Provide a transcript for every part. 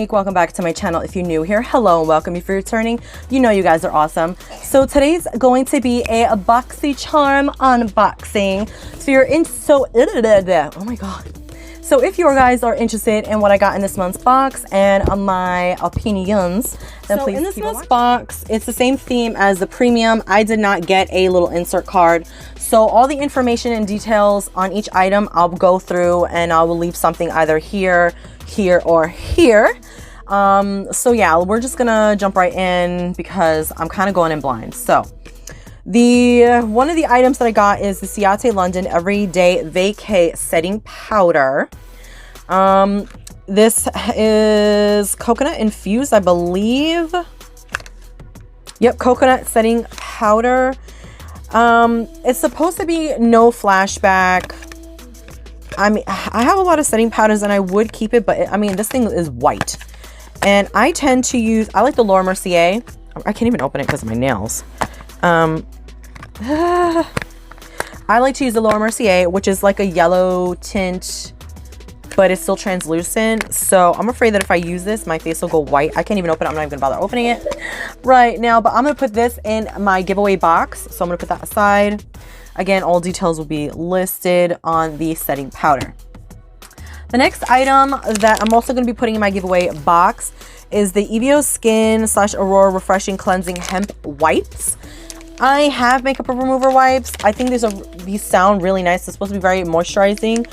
unique. Welcome back to my channel. If you're new here, hello and welcome. If you're returning, you know you guys are awesome. So today's going to be a Boxycharm unboxing. So you're in, oh my god. So if you guys are interested in what I got in this month's box and my opinions, then please in this month's box, it's the same theme as the premium. I did not get a little insert card. So all the information and details on each item, I'll go through and I will leave something either here, or here. So yeah, we're just gonna jump right in because I'm kind of going in blind. So one of the items that I got is the Ciate London Everyday Vacay Setting Powder. This is coconut infused, I believe. Yep, coconut setting powder. It's supposed to be no flashback. I mean, I have a lot of setting powders and I would keep it, but I mean, this thing is white. And I tend to use, I like the Laura Mercier. I can't even open it because of my nails. I like to use the Laura Mercier, which is like a yellow tint, but it's still translucent. So I'm afraid that if I use this, my face will go white. I can't even open it. I'm not even gonna bother opening it right now, but I'm gonna put this in my giveaway box. So I'm gonna put that aside. Again, all details will be listed on the setting powder. The next item that I'm also going to be putting in my giveaway box is the Evios Skin / Aurora Refreshing Cleansing Hemp Wipes. I have makeup remover wipes. I think these sound really nice. It's supposed to be very moisturizing.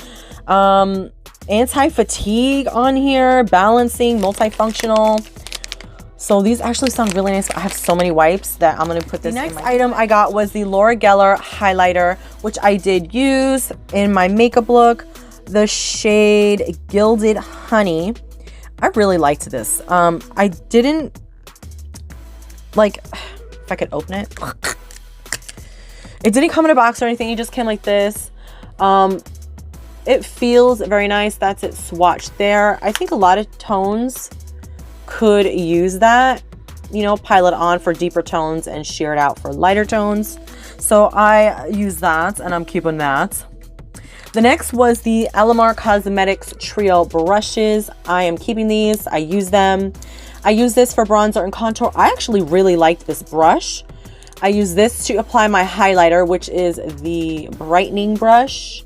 Anti-fatigue on here, balancing, multifunctional. So these actually sound really nice. I have so many wipes that I'm going to put this in. The next item I got was the Laura Geller highlighter, which I did use in my makeup look. The shade Gilded Honey. I really liked this. I didn't like, if I could open it. It didn't come in a box or anything. It just came like this. It feels very nice. That's it swatched there. I think a lot of tones could use that, you know, pile it on for deeper tones and sheer it out for lighter tones. So I use that and I'm keeping that. The next was the Alamar Cosmetics Trio brushes. I am keeping these. I use them. I use this for bronzer and contour. I actually really liked this brush. I use this to apply my highlighter, which is the brightening brush.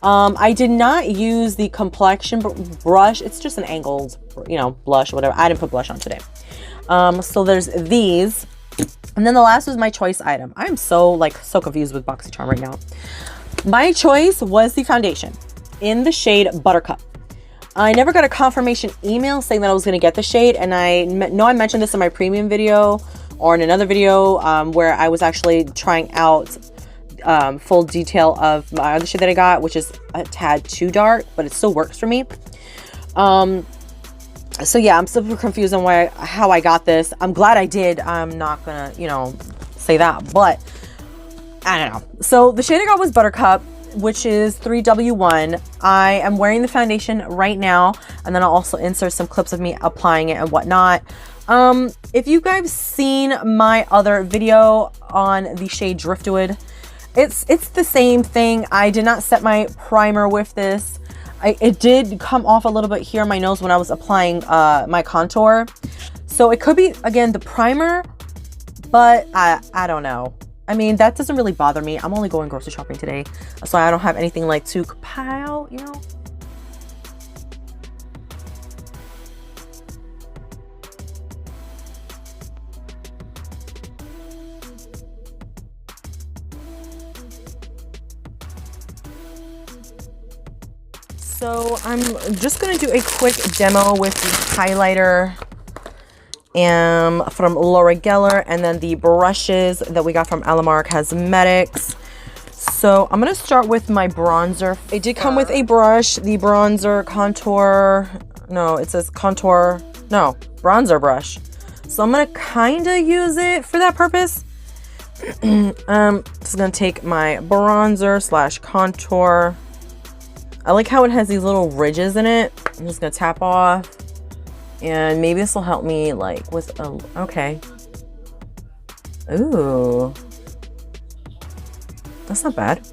I did not use the complexion brush. It's just an angled, you know, blush or whatever. I didn't put blush on today. So there's these. And then the last was my choice item. I'm so confused with Boxycharm right now. My choice was the foundation in the shade Buttercup. I never got a confirmation email saying that I was going to get the shade. And I know I mentioned this in my premium video or in another video where I was actually trying out full detail of my other shade that I got, which is a tad too dark, but it still works for me. So yeah, I'm super confused on how I got this. I'm glad I did. I'm not gonna, you know, say that, but I don't know. So the shade I got was Buttercup, which is 3W1. I am wearing the foundation right now, and then I'll also insert some clips of me applying it and whatnot. If you guys seen my other video on the shade Driftwood, it's the same thing. I did not set my primer with this. It did come off a little bit here on my nose when I was applying my contour. So it could be, again, the primer, but I don't know. I mean, that doesn't really bother me. I'm only going grocery shopping today, so I don't have anything like to compile, you know. So I'm just going to do a quick demo with the highlighter from Laura Geller and then the brushes that we got from Alamar Cosmetics. So I'm going to start with my bronzer. It did come with a brush, the bronzer contour. No, it says contour. No, bronzer brush. So I'm going to kind of use it for that purpose. Just going to take my bronzer / contour. I like how it has these little ridges in it. I'm just gonna tap off, and maybe this will help me like with okay. Ooh, that's not bad.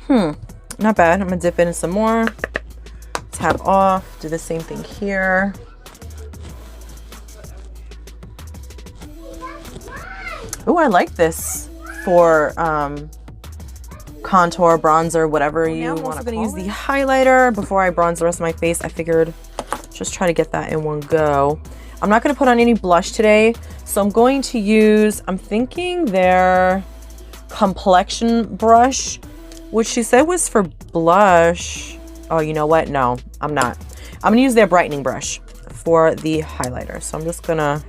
Not bad. I'm gonna dip in some more. Tap off. Do the same thing here. Oh, I like this for contour, bronzer, whatever you want to call it. I'm also going to use the highlighter before I bronze the rest of my face. I figured just try to get that in one go. I'm not going to put on any blush today, so I'm going to use, I'm thinking their complexion brush, which she said was for blush. Oh, you know what? No, I'm not. I'm going to use their brightening brush for the highlighter. So I'm just going to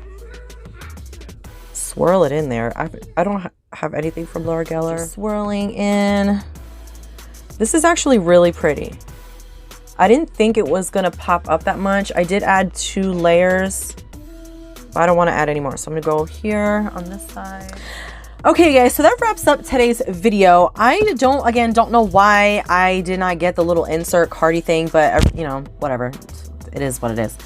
swirl it in there. I don't have anything from Laura Geller. Just swirling in. This is actually really pretty. I didn't think it was gonna pop up that much. I did add 2 layers, but I don't want to add any more. So I'm gonna go here on this side. Okay guys, so that wraps up today's video. I don't know why I did not get the little insert cardi thing, but you know, whatever. It is what it is.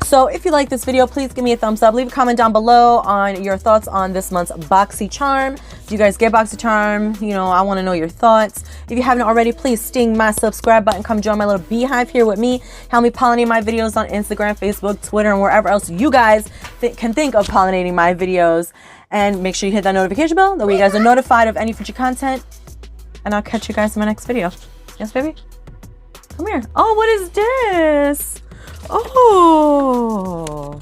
So if you like this video, please give me a thumbs up. Leave a comment down below on your thoughts on this month's Boxycharm. Do you guys get Boxycharm? You know, I want to know your thoughts. If you haven't already, please sting my subscribe button. Come join my little beehive here with me. Help me pollinate my videos on Instagram, Facebook, Twitter, and wherever else you guys can think of pollinating my videos. And make sure you hit that notification bell. That way you guys are notified of any future content. And I'll catch you guys in my next video. Yes, baby? Come here. Oh, what is this? Oh,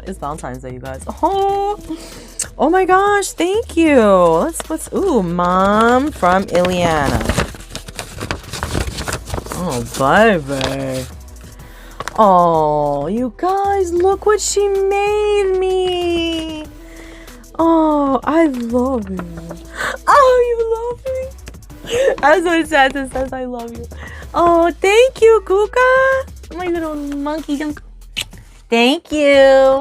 it's Valentine's Day, you guys. Oh my gosh, thank you. Ooh, Mom from Ileana. Oh, baby. Oh, you guys, look what she made me. Oh, I love you. Oh, you love me? That's what it says. It says I love you. Oh, thank you, Kuka. My little monkey. Thank you.